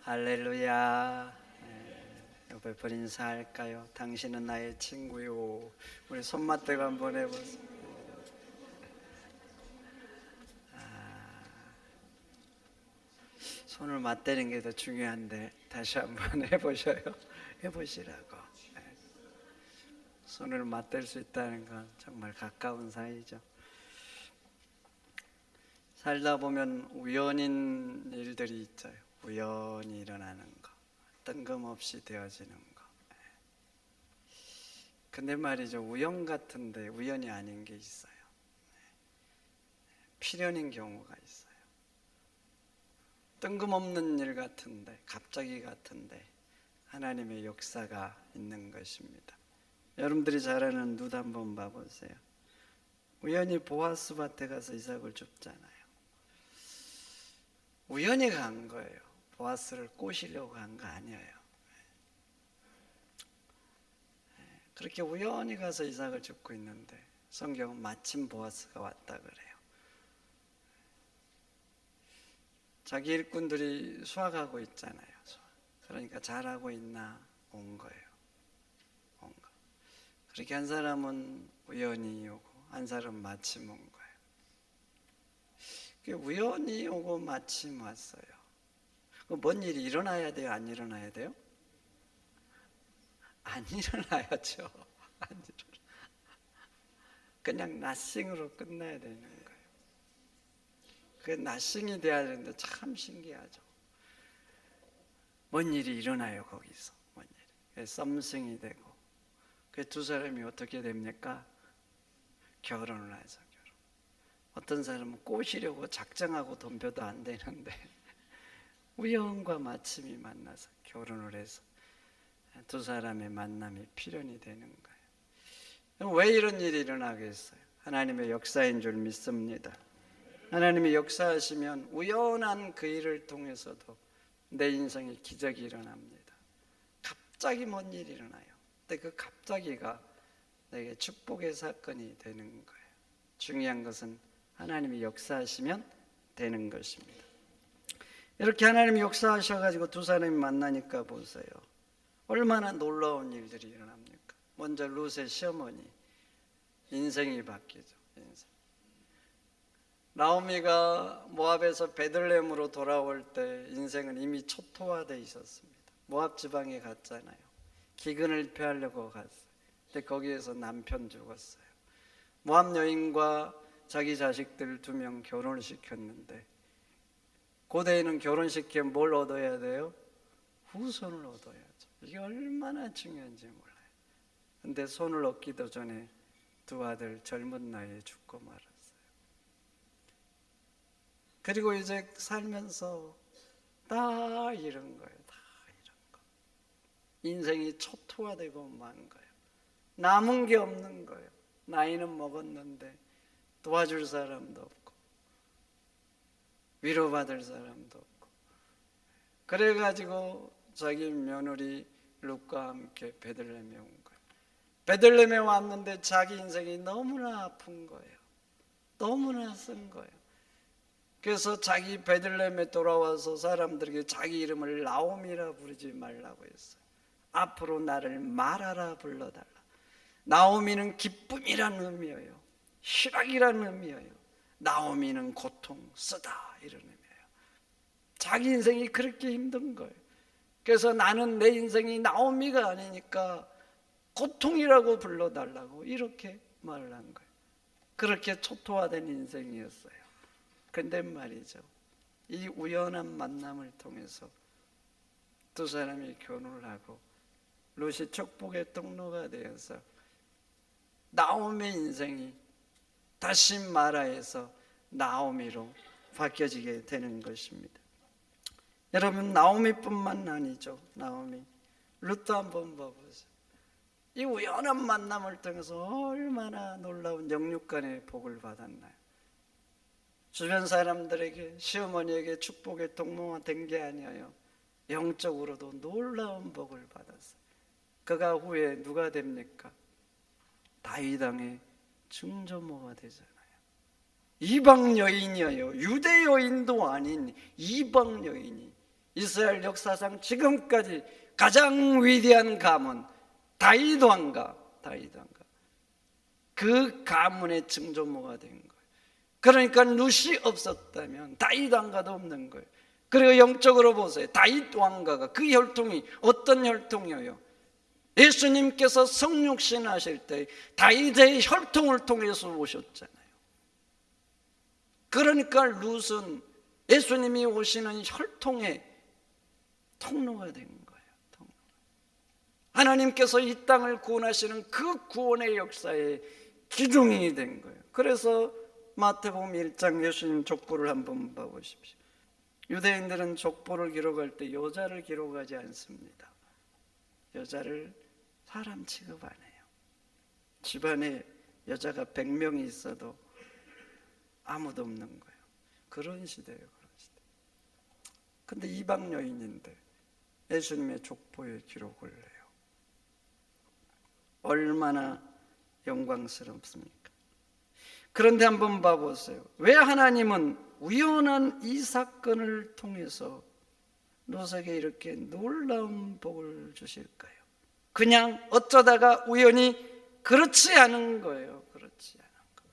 할렐루야. 옆에 분 인사할까요? 당신은 나의 친구요. 우리 손 맞대고 한번 해보세요. 손을 맞대는 게 더 중요한데 다시 한번 해보셔요. 해보시라고. 손을 맞댈 수 있다는 건 정말 가까운 사이죠. 살다 보면 우연인 일들이 있어요. 우연히 일어나는 거, 뜬금없이 되어지는 거. 근데 말이죠, 우연 같은데 우연이 아닌 게 있어요. 필연인 경우가 있어요. 뜬금없는 일 같은데, 갑자기 같은데 하나님의 역사가 있는 것입니다. 여러분들이 잘 아는 룻 한번 봐보세요. 우연히 보아스 밭에 가서 이삭을 줍잖아요. 우연히 간 거예요. 보아스를 꼬시려고 간 거 아니에요. 그렇게 우연히 가서 이삭을 줍고 있는데 성경은 마침 보아스가 왔다 그래요. 자기 일꾼들이 수확하고 있잖아요. 그러니까 잘하고 있나 온 거예요. 온 거. 그렇게 한 사람은 우연히 오고 한 사람은 마침 온 거예요. 우연히 오고 마침 왔어요. 뭔 일이 일어나야 돼요? 안 일어나야 돼요? 안 일어나야죠. 안 일어나. 그냥 nothing으로 끝나야 되는 거예요. 그 nothing이 돼야 되는데 참 신기하죠. 뭔 일이 일어나요 거기서. 뭔 일이. something이 되고 그 두 사람이 어떻게 됩니까? 결혼을 하죠. 어떤 사람은 꼬시려고 작정하고 덤벼도 안 되는데 우연과 마침이 만나서 결혼을 해서 두 사람의 만남이 필연이 되는 거예요. 왜 이런 일이 일어나겠어요? 하나님의 역사인 줄 믿습니다. 하나님이 역사하시면 우연한 그 일을 통해서도 내 인생에 기적이 일어납니다. 갑자기 뭔 일이 일어나요. 근데 그 갑자기가 내게 축복의 사건이 되는 거예요. 중요한 것은 하나님이 역사하시면 되는 것입니다. 이렇게 하나님이 역사하셔가지고 두 사람이 만나니까 보세요. 얼마나 놀라운 일들이 일어납니까? 먼저 룻의 시어머니 인생이 바뀌죠. 인생. 나오미가 모압에서 베들레헴으로 돌아올 때 인생은 이미 초토화되어 있었습니다. 모압 지방에 갔잖아요. 기근을 피하려고 갔어요. 근데 거기에서 남편 죽었어요. 모압 여인과 자기 자식들 2명 결혼을 시켰는데 고대에는 결혼시키면 뭘 얻어야 돼요? 후손을 얻어야죠. 이게 얼마나 중요한지 몰라요. 근데 손을 얻기도 전에 두 아들 젊은 나이에 죽고 말았어요. 그리고 이제 살면서 다 이런 거예요. 다 이런 거. 인생이 초토화되고 만 거예요. 남은 게 없는 거예요. 나이는 먹었는데 도와줄 사람도 없고 위로받을 사람도 없고 그래가지고 자기 며느리 룻과 함께 베들레헴에 온 거예요. 베들레헴에 왔는데 자기 인생이 너무나 아픈 거예요. 너무나 쓴 거예요. 그래서 자기 베들레헴에 돌아와서 사람들에게 자기 이름을 나오미라 부르지 말라고 했어요. 앞으로 나를 마라라 불러달라. 나오미는 기쁨이라는 의미예요. 희락이라는 의미예요. 나오미는 고통, 쓰다 이런 의미예요. 자기 인생이 그렇게 힘든 거예요. 그래서 나는 내 인생이 나오미가 아니니까 고통이라고 불러달라고 이렇게 말을 한 거예요. 그렇게 초토화된 인생이었어요. 근데 말이죠, 이 우연한 만남을 통해서 두 사람이 결혼을 하고 룻이 축복의 통로가 되어서 나오미의 인생이 다시 마라에서 나오미로 바뀌어지게 되는 것입니다. 여러분, 나오미뿐만 아니죠. 나오미, 룻도 한번 봐보세요. 이 우연한 만남을 통해서 얼마나 놀라운 영육간의 복을 받았나요? 주변 사람들에게, 시어머니에게 축복의 통로가 된 게 아니에요. 영적으로도 놀라운 복을 받았어요. 그가 후에 누가 됩니까? 다윗 왕의 증조모가 되잖아요. 이방 여인이에요. 유대 여인도 아닌 이방 여인이 이스라엘 역사상 지금까지 가장 위대한 가문 다윗 왕가, 그 가문의 증조모가 된 거예요. 그러니까 룻이 없었다면 다윗 왕가도 없는 거예요. 그리고 영적으로 보세요. 다윗 왕가가 그 혈통이 어떤 혈통이에요? 예수님께서 성육신 하실 때 다윗의 혈통을 통해서 오셨잖아요. 그러니까 룻은 예수님이 오시는 혈통의 통로가 된 거예요. 하나님께서 이 땅을 구원하시는 그 구원의 역사의 기둥이 된 거예요. 그래서 마태복음 1장 예수님 족보를 한번 봐보십시오. 유대인들은 족보를 기록할 때 여자를 기록하지 않습니다. 여자를 사람 취급 안 해요. 집안에 여자가 100명이 있어도 아무도 없는 거예요. 그런 시대예요. 그런 시대. 근데 이방 여인인데 예수님의 족보에 기록을 해요. 얼마나 영광스럽습니까? 그런데 한번 봐보세요. 왜 하나님은 우연한 이 사건을 통해서 롯에게 이렇게 놀라운 복을 주실까요? 그냥 어쩌다가 우연히 그렇지 않은 거예요. 그렇지 않은 거.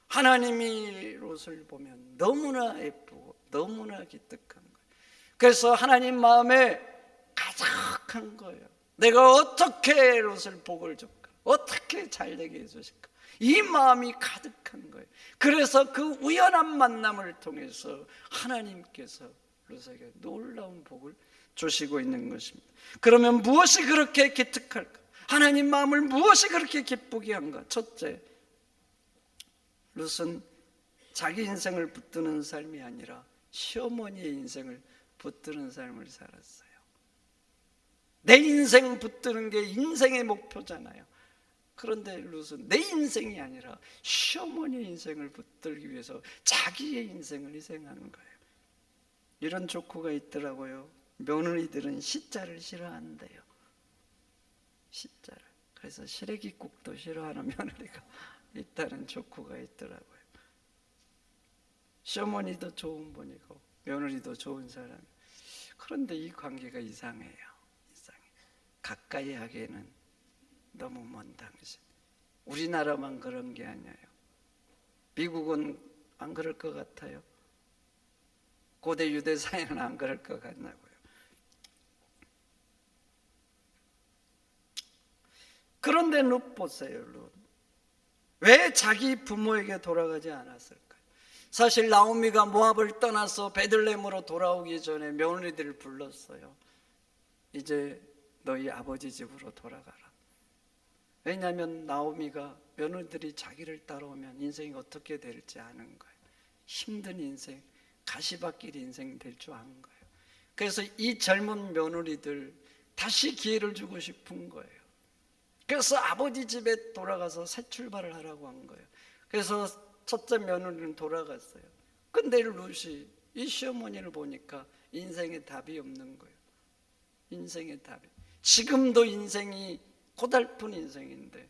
하나님이 롯을 보면 너무나 예쁘고 너무나 기특한 거예요. 그래서 하나님 마음에 가득한 거예요. 내가 어떻게 롯을 복을 줄까? 어떻게 잘되게 해주실까? 이 마음이 가득한 거예요. 그래서 그 우연한 만남을 통해서 하나님께서 롯에게 놀라운 복을 주시고 있는 것입니다. 그러면 무엇이 그렇게 기특할까? 하나님 마음을 무엇이 그렇게 기쁘게 한가? 첫째, 롯은 자기 인생을 붙드는 삶이 아니라 시어머니의 인생을 붙드는 삶을 살았어요. 내 인생 붙드는 게 인생의 목표잖아요. 그런데 롯은 내 인생이 아니라 시어머니의 인생을 붙들기 위해서 자기의 인생을 희생하는 거예요. 이런 조커가 있더라고요. 며느리들은 시자를 싫어한대요. 시자를. 그래서 시래기국도 싫어하는 며느리가 있다는 조커가 있더라고요. 시어머니도 좋은 분이고 며느리도 좋은 사람. 그런데 이 관계가 이상해요. 가까이 하기에는 너무 먼 당신. 우리나라만 그런 게 아니에요. 미국은 안 그럴 것 같아요. 고대 유대 사회는 안 그럴 것 같나고요. 그런데 룻 보세요. 룻. 왜 자기 부모에게 돌아가지 않았을까요? 사실 나오미가 모압을 떠나서 베들레헴으로 돌아오기 전에 며느리들을 불렀어요. 이제 너희 아버지 집으로 돌아가라. 왜냐하면 나오미가 며느리들이 자기를 따라오면 인생이 어떻게 될지 아는 거예요. 힘든 인생, 가시밭길 인생 될 줄 아는 거예요. 그래서 이 젊은 며느리들 다시 기회를 주고 싶은 거예요. 그래서 아버지 집에 돌아가서 새 출발을 하라고 한 거예요. 그래서 첫째 며느리는 돌아갔어요. 근데 룻이 이 시어머니를 보니까 인생에 답이 없는 거예요. 인생의 답이. 지금도 인생이 고달픈 인생인데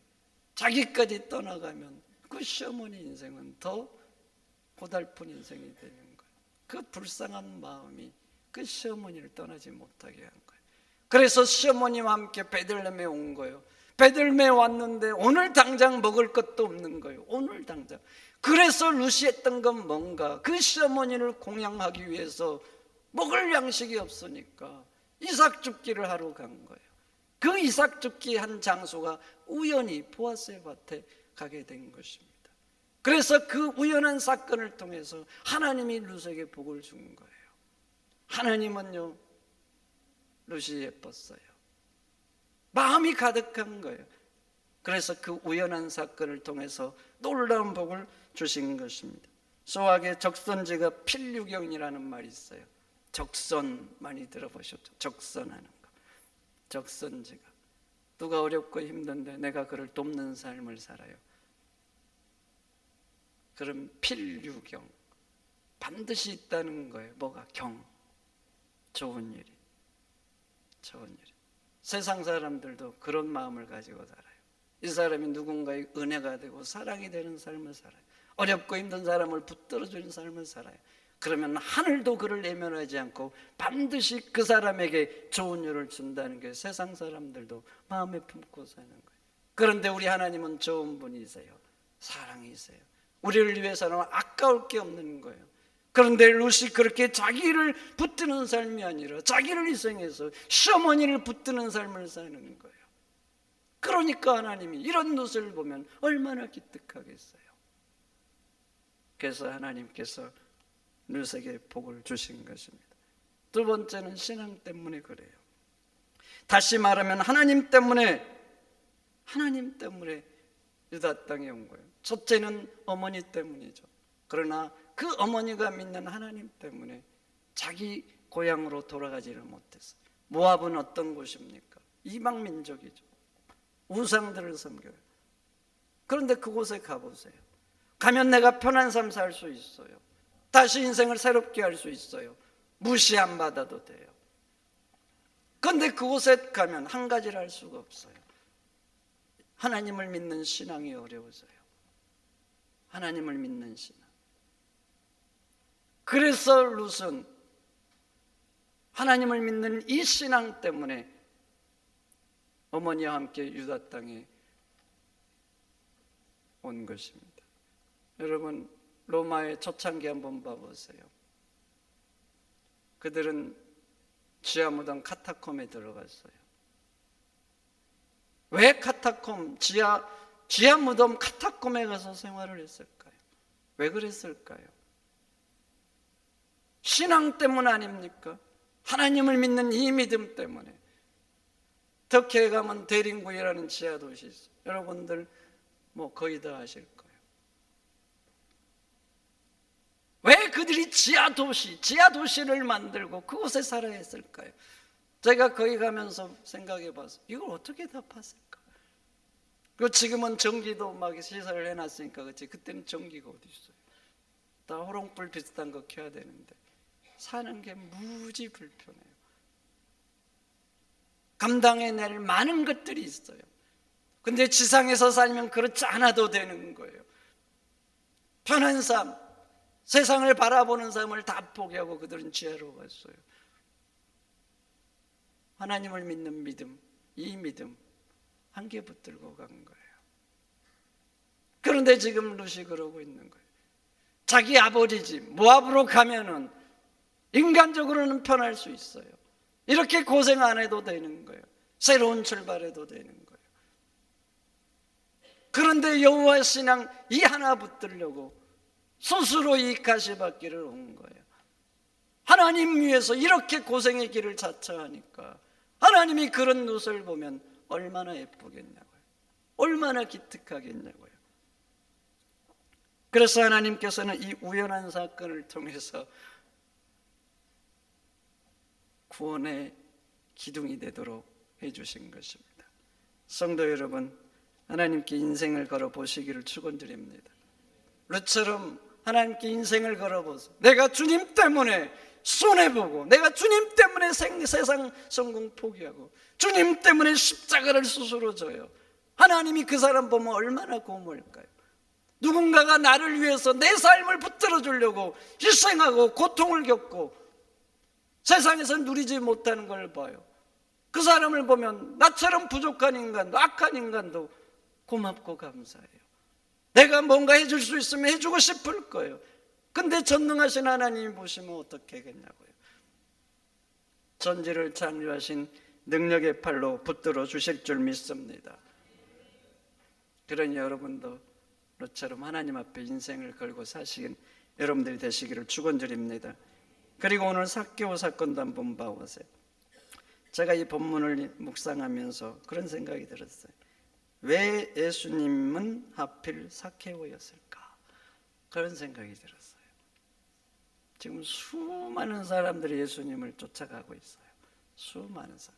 자기까지 떠나가면 그 시어머니 인생은 더 고달픈 인생이 되는 거예요. 그 불쌍한 마음이 그 시어머니를 떠나지 못하게 한 거예요. 그래서 시어머니와 함께 베들레헴에 온 거예요. 베들레헴에 왔는데 오늘 당장 먹을 것도 없는 거예요. 오늘 당장. 그래서 룻이 했던 건 뭔가 그 시어머니를 공양하기 위해서 먹을 양식이 없으니까 이삭 줍기를 하러 간 거예요. 그 이삭 줍기 한 장소가 우연히 보아스의 밭에 가게 된 것입니다. 그래서 그 우연한 사건을 통해서 하나님이 룻에게 복을 준 거예요. 하나님은요, 룻이 예뻤어요. 마음이 가득한 거예요. 그래서 그 우연한 사건을 통해서 놀라운 복을 주신 것입니다. 소학의 적선지가 필류경이라는 말이 있어요. 적선 많이 들어보셨죠? 적선하는 거. 적선지가. 누가 어렵고 힘든데 내가 그를 돕는 삶을 살아요. 그럼 필류경. 반드시 있다는 거예요. 뭐가? 경. 좋은 일이. 좋은 일. 세상 사람들도 그런 마음을 가지고 살아요. 이 사람이 누군가의 은혜가 되고 사랑이 되는 삶을 살아요. 어렵고 힘든 사람을 붙들어주는 삶을 살아요. 그러면 하늘도 그를 외면하지 않고 반드시 그 사람에게 좋은 일을 준다는 게 세상 사람들도 마음에 품고 사는 거예요. 그런데 우리 하나님은 좋은 분이세요. 사랑이세요. 우리를 위해서는 아까울 게 없는 거예요. 그런데 룻이 그렇게 자기를 붙드는 삶이 아니라 자기를 희생해서 시어머니를 붙드는 삶을 사는 거예요. 그러니까 하나님이 이런 룻을 보면 얼마나 기특하겠어요. 그래서 하나님께서 룻에게 복을 주신 것입니다. 두 번째는 신앙 때문에 그래요. 다시 말하면 하나님 때문에 유다 땅에 온 거예요. 첫째는 어머니 때문이죠. 그러나 그 어머니가 믿는 하나님 때문에 자기 고향으로 돌아가지를 못했어요. 모압은 어떤 곳입니까? 이방 민족이죠. 우상들을 섬겨요. 그런데 그곳에 가보세요. 가면 내가 편한 삶 살 수 있어요. 다시 인생을 새롭게 할 수 있어요. 무시 안 받아도 돼요. 그런데 그곳에 가면 한 가지를 할 수가 없어요. 하나님을 믿는 신앙이 어려워서요. 하나님을 믿는 신앙. 그래서 룻은 하나님을 믿는 이 신앙 때문에 어머니와 함께 유다 땅에 온 것입니다. 여러분, 로마의 초창기 한번 봐보세요. 그들은 지하 무덤 카타콤에 들어갔어요. 왜 카타콤, 지하 무덤 카타콤에 가서 생활을 했을까요? 왜 그랬을까요? 신앙 때문 아닙니까? 하나님을 믿는 이 믿음 때문에. 터키에 가면 데링구이라는 지하 도시 있어요. 여러분들 뭐 거의 다 아실 거예요. 왜 그들이 지하 도시를 만들고 그곳에 살아야 했을까요? 제가 거기 가면서 생각해 봤어요. 이걸 어떻게 답했을까? 그 지금은 전기도 막 시설을 해놨으니까 그렇지, 그때는 전기가 어디 있어요? 다 호롱불 비슷한 거 켜야 되는데 사는 게 무지 불편해요. 감당해낼 많은 것들이 있어요. 근데 지상에서 살면 그렇지 않아도 되는 거예요. 편한 삶, 세상을 바라보는 삶을 다 포기하고 그들은 지하로 갔어요. 하나님을 믿는 믿음, 이 믿음 한개 붙들고 간 거예요. 그런데 지금 룻이 그러고 있는 거예요. 자기 아버지 집 모압으로 가면은 인간적으로는 편할 수 있어요. 이렇게 고생 안 해도 되는 거예요. 새로운 출발해도 되는 거예요. 그런데 여호와 신앙 이 하나 붙들려고 스스로 이 가시밭길을 온 거예요. 하나님 위해서 이렇게 고생의 길을 자처하니까 하나님이 그런 룻을 보면 얼마나 예쁘겠냐고요. 얼마나 기특하겠냐고요. 그래서 하나님께서는 이 우연한 사건을 통해서 구원의 기둥이 되도록 해주신 것입니다. 성도 여러분, 하나님께 인생을 걸어보시기를 축원드립니다. 룻처럼 하나님께 인생을 걸어보세요. 내가 주님 때문에 손해보고, 내가 주님 때문에 세상 성공 포기하고, 주님 때문에 십자가를 스스로 져요. 하나님이 그 사람 보면 얼마나 고마울까요? 누군가가 나를 위해서 내 삶을 붙들어 주려고 희생하고 고통을 겪고 세상에서 누리지 못하는 걸 봐요. 그 사람을 보면 나처럼 부족한 인간도, 악한 인간도 고맙고 감사해요. 내가 뭔가 해줄 수 있으면 해주고 싶을 거예요. 근데 전능하신 하나님이 보시면 어떻게 하겠냐고요. 전지를 창조하신 능력의 팔로 붙들어 주실 줄 믿습니다. 그러니 여러분도 룻처럼 하나님 앞에 인생을 걸고 사시는 여러분들이 되시기를 축원드립니다. 그리고 오늘 삭개오 사건도 한번 봐보세요. 제가 이 본문을 묵상하면서 그런 생각이 들었어요. 왜 예수님은 하필 삭개오였을까? 그런 생각이 들었어요. 지금 수많은 사람들이 예수님을 쫓아가고 있어요. 수많은 사람.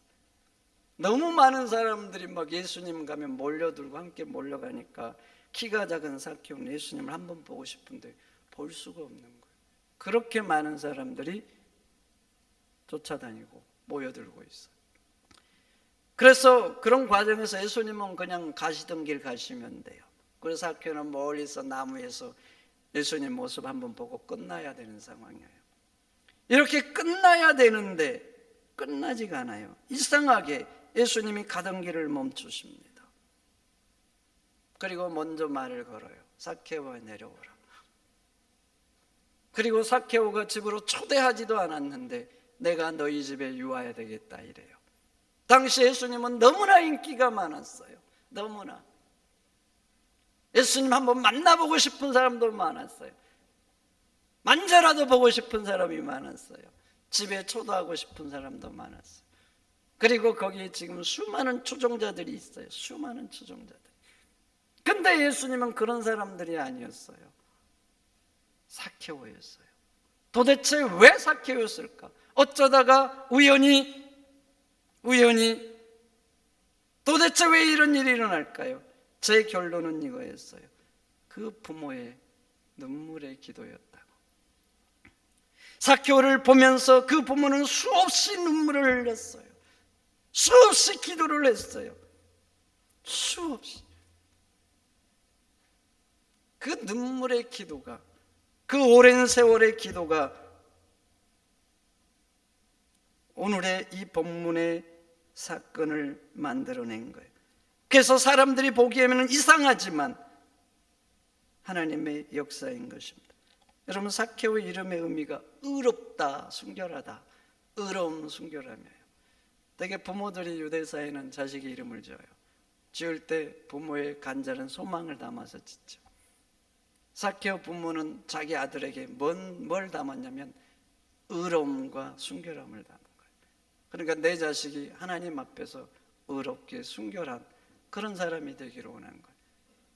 너무 많은 사람들이 막 예수님 가면 몰려들고 함께 몰려가니까 키가 작은 삭개오는 예수님을 한번 보고 싶은데 볼 수가 없는 거예요. 그렇게 많은 사람들이 쫓아다니고 모여들고 있어요. 그래서 그런 과정에서 예수님은 그냥 가시던 길 가시면 돼요. 그래서 삭개오는 멀리서 나무에서 예수님 모습 한번 보고 끝나야 되는 상황이에요. 이렇게 끝나야 되는데 끝나지가 않아요. 이상하게 예수님이 가던 길을 멈추십니다. 그리고 먼저 말을 걸어요. 삭개오가 내려오라. 그리고 삭개오가 집으로 초대하지도 않았는데 내가 너희 집에 유하야 되겠다 이래요. 당시 예수님은 너무나 인기가 많았어요. 너무나. 예수님 한번 만나보고 싶은 사람도 많았어요. 만져라도 보고 싶은 사람이 많았어요. 집에 초대하고 싶은 사람도 많았어요. 그리고 거기에 지금 수많은 추종자들이 있어요. 수많은 추종자들. 근데 예수님은 그런 사람들이 아니었어요. 삭개오였어요. 도대체 왜 삭개오였을까? 어쩌다가 우연히 도대체 왜 이런 일이 일어날까요? 제 결론은 이거였어요. 그 부모의 눈물의 기도였다고. 삭개오를 보면서 그 부모는 수없이 눈물을 흘렸어요. 수없이 기도를 했어요. 수없이. 그 눈물의 기도가, 그 오랜 세월의 기도가 오늘의 이 본문의 사건을 만들어낸 거예요. 그래서 사람들이 보기에는 이상하지만 하나님의 역사인 것입니다. 여러분, 삭개오의 이름의 의미가 의롭다, 순결하다, 의로움, 순결함이에요. 되게 부모들이 유대사에는 자식의 이름을 지어요. 지을 때 부모의 간절한 소망을 담아서 짓죠. 삭개오 부모는 자기 아들에게 뭘 담았냐면 의로움과 순결함을 담은 거예요. 그러니까 내 자식이 하나님 앞에서 의롭게 순결한 그런 사람이 되기를 원한 거예요.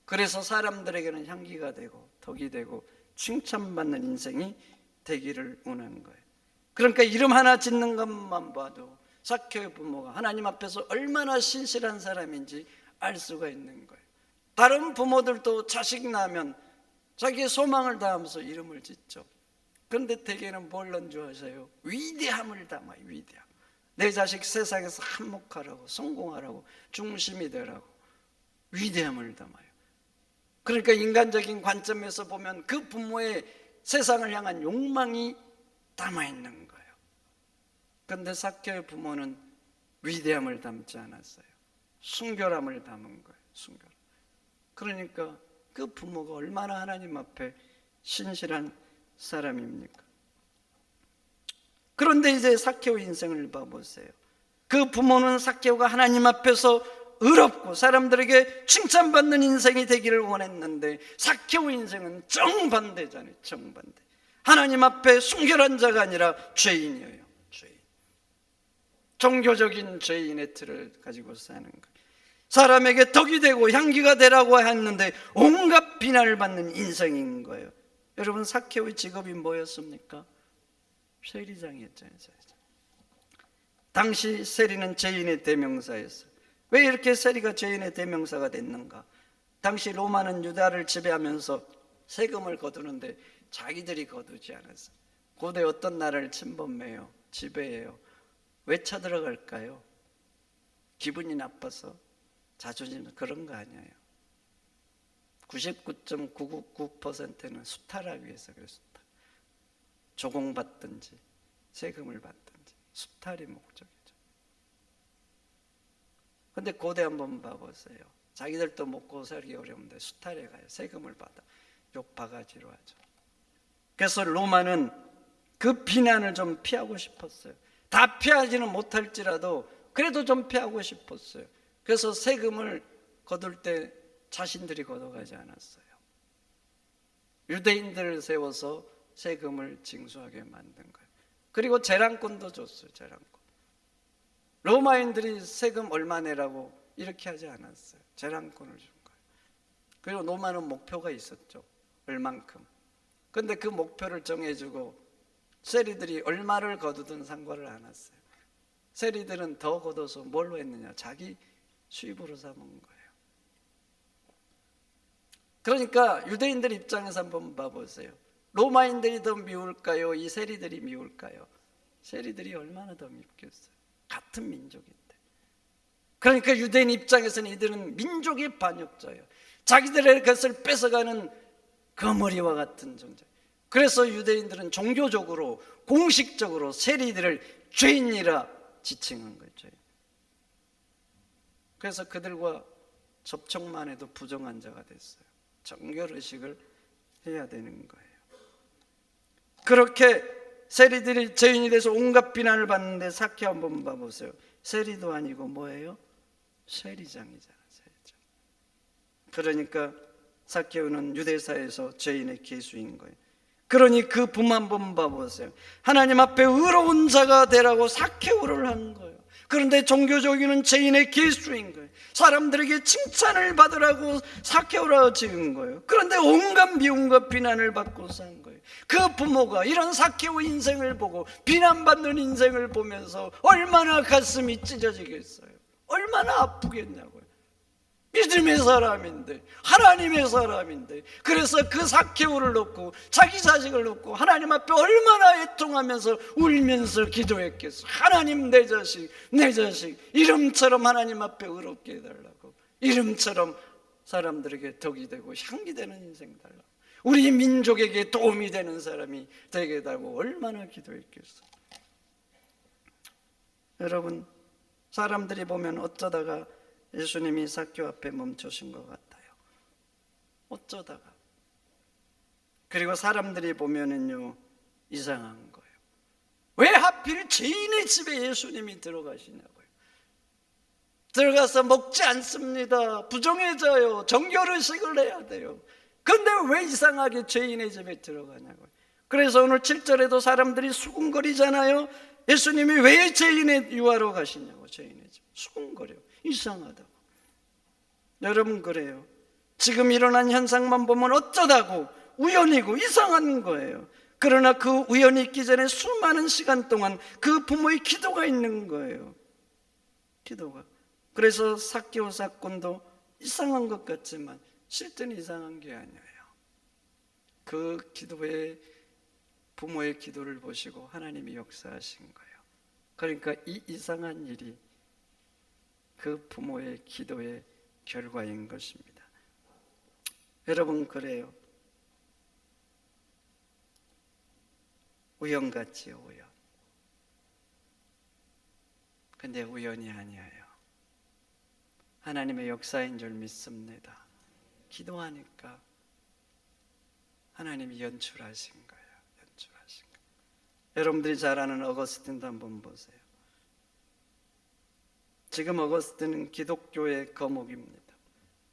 그래서 사람들에게는 향기가 되고 덕이 되고 칭찬받는 인생이 되기를 원한 거예요. 그러니까 이름 하나 짓는 것만 봐도 삭개오의 부모가 하나님 앞에서 얼마나 신실한 사람인지 알 수가 있는 거예요. 다른 부모들도 자식 낳으면 자기의 소망을 다하면서 이름을 짓죠. 그런데 대개는 뭘 연주하세요? 위대함을 담아요. 위대함. 내 자식 세상에서 한몫하라고, 성공하라고, 중심이 되라고 위대함을 담아요. 그러니까 인간적인 관점에서 보면 그 부모의 세상을 향한 욕망이 담아있는 거예요. 그런데 삭개오의 부모는 위대함을 담지 않았어요. 순결함을 담은 거예요. 순결. 그러니까 그 부모가 얼마나 하나님 앞에 신실한 사람입니까? 그런데 이제 삭개오 인생을 봐보세요. 그 부모는 삭개오가 하나님 앞에서 의롭고 사람들에게 칭찬받는 인생이 되기를 원했는데 삭개오 인생은 정반대잖아요. 정반대. 하나님 앞에 순결한 자가 아니라 죄인이에요. 죄인. 종교적인 죄인의 틀을 가지고 사는 거예요. 사람에게 덕이 되고 향기가 되라고 했는데 온갖 비난을 받는 인생인 거예요. 여러분, 삭개오의 직업이 뭐였습니까? 세리장이었잖아요. 당시 세리는 죄인의 대명사였어요. 왜 이렇게 세리가 죄인의 대명사가 됐는가? 당시 로마는 유다를 지배하면서 세금을 거두는데 자기들이 거두지 않았어요. 고대 어떤 나라를 침범해요? 지배해요. 왜 쳐들어갈까요? 기분이 나빠서? 자존심, 그런 거 아니에요. 99.999%는 수탈하기 위해서 그래요. 수탈. 조공받든지 세금을 받든지 수탈이 목적이죠. 그런데 고대 한번 봐보세요. 자기들도 먹고 살기 어려운데 수탈에 가요. 세금을 받아 욕바가지로 하죠. 그래서 로마는 그 비난을 좀 피하고 싶었어요. 다 피하지는 못할지라도 그래도 좀 피하고 싶었어요. 그래서 세금을 거둘 때 자신들이 걷어가지 않았어요. 유대인들을 세워서 세금을 징수하게 만든 거예요. 그리고 재량권도 줬어요. 재량권. 로마인들이 세금 얼마 내라고 이렇게 하지 않았어요. 재량권을 준 거예요. 그리고 로마는 목표가 있었죠. 얼만큼. 그런데 그 목표를 정해주고 세리들이 얼마를 거두든 상관을 안 했어요. 세리들은 더 걷어서 뭘로 했느냐? 자기 수입으로 삼은 거예요. 그러니까 유대인들 입장에서 한번 봐보세요. 로마인들이 더 미울까요? 이 세리들이 미울까요? 세리들이 얼마나 더 밉겠어요. 같은 민족인데. 그러니까 유대인 입장에서는 이들은 민족의 반역자예요. 자기들의 것을 뺏어가는 거머리와 같은 존재. 그래서 유대인들은 종교적으로 공식적으로 세리들을 죄인이라 지칭한 거죠. 그래서 그들과 접촉만 해도 부정한 자가 됐어요. 정결의식을 해야 되는 거예요. 그렇게 세리들이 죄인이 돼서 온갖 비난을 받는데 삭개오 한번 봐보세요. 세리도 아니고 뭐예요? 세리장이잖아요. 세리장. 그러니까 삭개오는 유대사에서 죄인의 계수인 거예요. 그러니 그 품 한번 봐보세요. 하나님 앞에 의로운 자가 되라고 삭개오를 한 거예요. 그런데 종교적인은 죄인의 계수인 거예요. 사람들에게 칭찬을 받으라고 삭개오라 지은 거예요. 그런데 온갖 미움과 비난을 받고 산 거예요. 그 부모가 이런 삭개오 인생을 보고 비난받는 인생을 보면서 얼마나 가슴이 찢어지겠어요. 얼마나 아프겠냐고요. 믿음의 사람인데, 하나님의 사람인데, 그래서 그 삭개오를 놓고 자기 자식을 놓고 하나님 앞에 얼마나 애통하면서 울면서 기도했겠어. 하나님, 내 자식 이름처럼 하나님 앞에 의롭게 해달라고, 이름처럼 사람들에게 덕이 되고 향기 되는 인생 달라고, 우리 민족에게 도움이 되는 사람이 되게 해달라고 얼마나 기도했겠어. 여러분, 사람들이 보면 어쩌다가 예수님이 삭개오 앞에 멈추신 것 같아요. 어쩌다가. 그리고 사람들이 보면은요, 이상한 거예요. 왜 하필 죄인의 집에 예수님이 들어가시냐고요. 들어가서 먹지 않습니다. 부정해져요. 정결의식을 해야 돼요. 근데 왜 이상하게 죄인의 집에 들어가냐고요. 그래서 오늘 7절에도 사람들이 수군거리잖아요. 예수님이 왜 죄인의 유하러 가시냐고. 죄인의 집 수군거려. 이상하다고. 여러분, 그래요. 지금 일어난 현상만 보면 어쩌다고 우연이고 이상한 거예요. 그러나 그 우연이 있기 전에 수많은 시간 동안 그 부모의 기도가 있는 거예요. 기도가. 그래서 삭개오 사건도 이상한 것 같지만 실제는 이상한 게 아니에요. 그 기도에 부모의 기도를 보시고 하나님이 역사하신 거예요. 그러니까 이 이상한 일이 그 부모의 기도의 결과인 것입니다. 여러분, 그래요. 우연 같지요, 우연. 근데 우연이 아니에요. 하나님의 역사인 줄 믿습니다. 기도하니까 하나님이 연출하신 거예요. 연출하신 거예요. 여러분들이 잘 아는 어거스틴도 한번 보세요. 지금 어거스틴은 기독교의 거목입니다.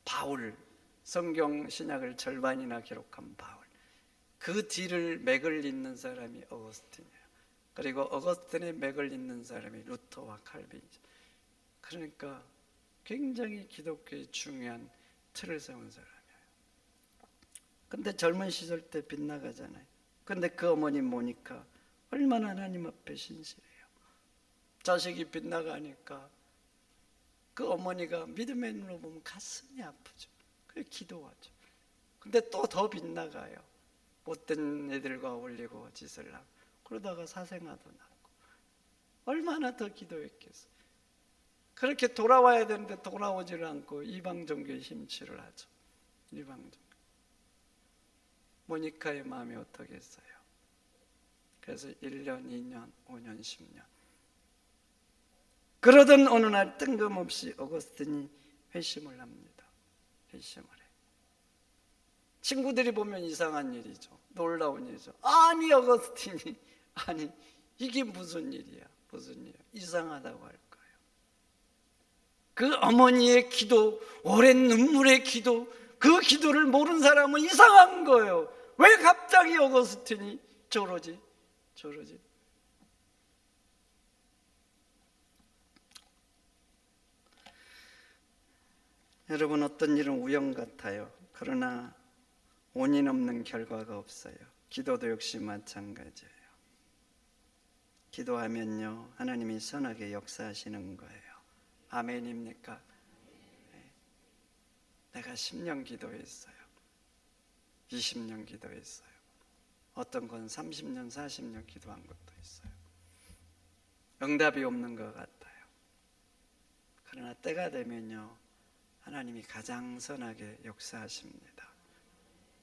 바울, 성경 신약을 절반이나 기록한 바울. 그 뒤를 맥을 잇는 사람이 어거스틴이에요. 그리고 어거스틴의 맥을 잇는 사람이 루터와 칼빈이죠. 그러니까 굉장히 기독교의 중요한 틀을 세운 사람이에요. 근데 젊은 시절 때 빗나가잖아요. 근데 그 어머니 모니카 얼마나 하나님 앞에 신실해요. 자식이 빗나가니까 그 어머니가 믿음의 눈으로 보면 가슴이 아프죠. 그래서 기도하죠. 근데 또 더 빗나가요. 못된 애들과 어울리고 짓을 하고 그러다가 사생아도 낳고 얼마나 더 기도했겠어요. 그렇게 돌아와야 되는데 돌아오지를 않고 이방 종교에 심취를 하죠. 이방 종교. 모니카의 마음이 어떻겠어요? 그래서 1년, 2년, 5년, 10년. 그러던 어느 날 뜬금없이 어거스틴이 회심을 합니다. 회심을 해. 친구들이 보면 이상한 일이죠. 놀라운 일이죠. 아니, 어거스틴이, 아니, 이게 무슨 일이야? 무슨 일이야? 이상하다고 할 거예요. 그 어머니의 기도, 오랜 눈물의 기도, 그 기도를 모르는 사람은 이상한 거예요. 왜 갑자기 어거스틴이 저러지? 여러분, 어떤 일은 우연 같아요. 그러나 원인 없는 결과가 없어요. 기도도 역시 마찬가지예요. 기도하면요, 하나님이 선하게 역사하시는 거예요. 아멘입니까? 네. 내가 10년 기도했어요. 20년 기도했어요. 어떤 건 30년, 40년 기도한 것도 있어요. 응답이 없는 것 같아요. 그러나 때가 되면요, 하나님이 가장 선하게 역사하십니다.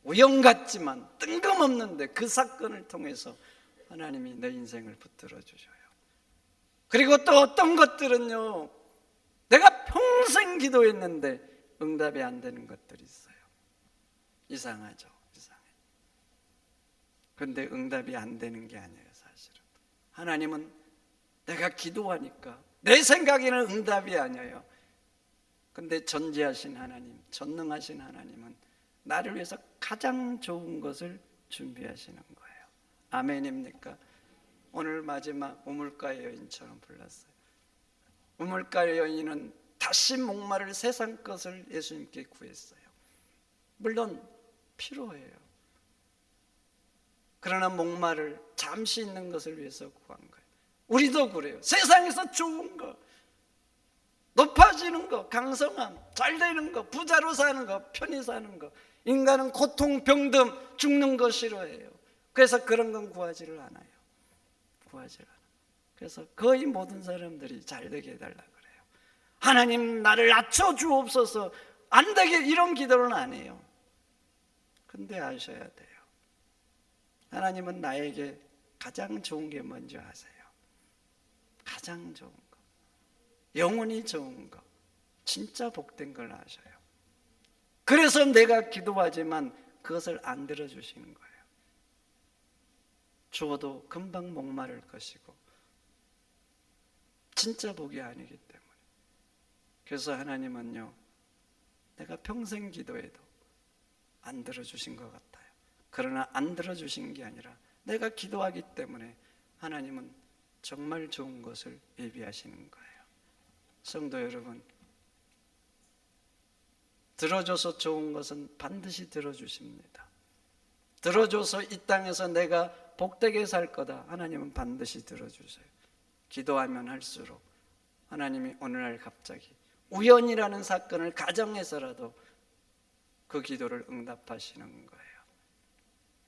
우연 같지만 뜬금없는데 그 사건을 통해서 하나님이 내 인생을 붙들어 주셔요. 그리고 또 어떤 것들은요, 내가 평생 기도했는데 응답이 안 되는 것들이 있어요. 이상하죠, 이상해. 그런데 응답이 안 되는 게 아니에요. 사실은 하나님은 내가 기도하니까 내 생각에는 응답이 아니에요. 근데 전지하신 하나님, 전능하신 하나님은 나를 위해서 가장 좋은 것을 준비하시는 거예요. 아멘입니까? 오늘 마지막 우물가의 여인처럼 불렀어요. 우물가의 여인은 다시 목마를 세상 것을 예수님께 구했어요. 물론 필요해요. 그러나 목마를 잠시 있는 것을 위해서 구한 거예요. 우리도 그래요. 세상에서 좋은 거, 높아지는 거, 강성함, 잘 되는 거, 부자로 사는 거, 편히 사는 거. 인간은 고통, 병듦, 죽는 거 싫어해요. 그래서 그런 건 구하지를 않아요. 구하지를 않아요. 그래서 거의 모든 사람들이 잘 되게 해달라 그래요. 하나님 나를 낮춰 주옵소서. 안 되게 이런 기도는 안 해요. 근데 아셔야 돼요. 하나님은 나에게 가장 좋은 게 뭔지 아세요? 가장 좋은 거, 영원히 좋은 거, 진짜 복된 걸 아셔요. 그래서 내가 기도하지만 그것을 안 들어주시는 거예요. 주어도 금방 목마를 것이고 진짜 복이 아니기 때문에. 그래서 하나님은요, 내가 평생 기도해도 안 들어주신 것 같아요. 그러나 안 들어주신 게 아니라 내가 기도하기 때문에 하나님은 정말 좋은 것을 예비하시는 거예요. 성도 여러분, 들어줘서 좋은 것은 반드시 들어주십니다. 들어줘서 이 땅에서 내가 복되게 살 거다, 하나님은 반드시 들어주세요. 기도하면 할수록 하나님이 어느 날 갑자기 우연이라는 사건을 가정해서라도 그 기도를 응답하시는 거예요.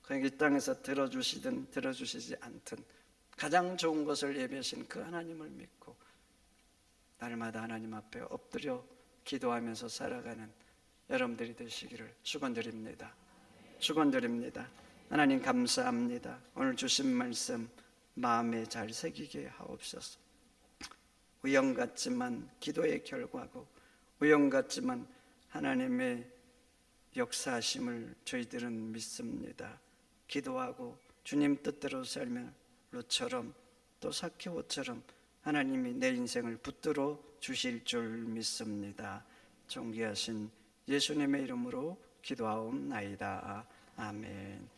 그러니까 이 땅에서 들어주시든 들어주시지 않든 가장 좋은 것을 예비하신 그 하나님을 믿고 날마다 하나님 앞에 엎드려 기도하면서 살아가는 여러분들이 되시기를 축원드립니다. 축원드립니다. 하나님 감사합니다. 오늘 주신 말씀 마음에 잘 새기게 하옵소서. 우연 같지만 기도의 결과고, 우연 같지만 하나님의 역사하심을 저희들은 믿습니다. 기도하고 주님 뜻대로 살면 롯처럼 또 삭개오처럼 하나님이 내 인생을 붙들어 주실 줄 믿습니다. 존귀하신 예수님의 이름으로 기도하옵나이다. 아멘.